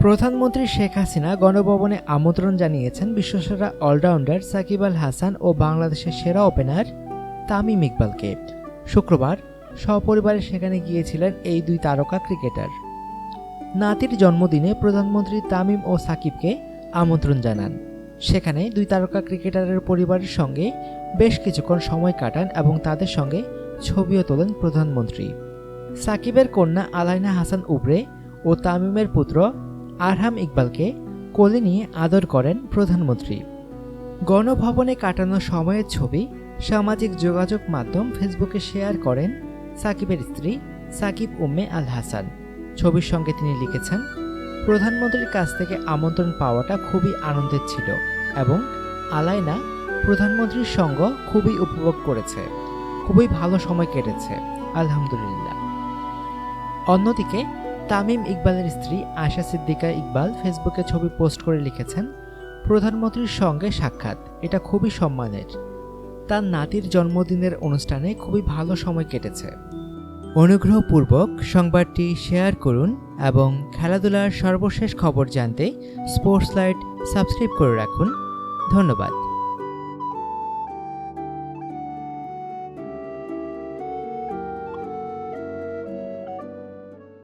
প্রধানমন্ত্রী শেখ হাসিনা গণভবনে আমন্ত্রণ জানিয়েছেন বিশ্বসেরা অলরাউন্ডার সাকিব আল হাসান ও বাংলাদেশের সেরা ওপেনার তামিম ইকবালকে। শুক্রবার সপরিবারে সেখানে গিয়েছিলেন এই দুই তারকা ক্রিকেটার। নাতির জন্মদিনে প্রধানমন্ত্রী তামিম ও সাকিবকে আমন্ত্রণ জানান। সেখানে দুই তারকা ক্রিকেটারের পরিবারের সঙ্গে বেশ কিছুক্ষণ সময় কাটান এবং তাদের সঙ্গে ছবিও তোলেন প্রধানমন্ত্রী। সাকিবের কন্যা আলাইনা হাসান উবরে ও তামিমের পুত্র আরহাম ইকবালকে কোলে নিয়ে আদর করেন প্রধানমন্ত্রী। গণভবনে কাটানো সময়ের ছবি সামাজিক যোগাযোগ মাধ্যম ফেসবুকে শেয়ার করেন সাকিবের স্ত্রী সাকিব উম্মে আল হাসান। ছবির সঙ্গে তিনি লিখেছেন, প্রধানমন্ত্রীর কাছ থেকে আমন্ত্রণ পাওয়াটা খুবই আনন্দের ছিল এবং আলাইনা প্রধানমন্ত্রীর সঙ্গ খুবই উপভোগ করেছে। খুবই ভালো সময় কেটেছে, আলহামদুলিল্লাহ। অন্যদিকে তামিম ইকবালের স্ত্রী আয়শা সিদ্দিকা ইকবাল ফেসবুকে ছবি পোস্ট করে লিখেছেন, প্রধানমন্ত্রীর সঙ্গে সাক্ষাৎ, এটা খুবই সম্মানের। তার নাতির জন্মদিনের অনুষ্ঠানে খুবই ভালো সময় কেটেছে। অনুগ্রহপূর্বক সংবাদটি শেয়ার করুন এবং খেলাধুলার সর্বশেষ খবর জানতে স্পোর্টস লাইট সাবস্ক্রাইব করে রাখুন। ধন্যবাদ।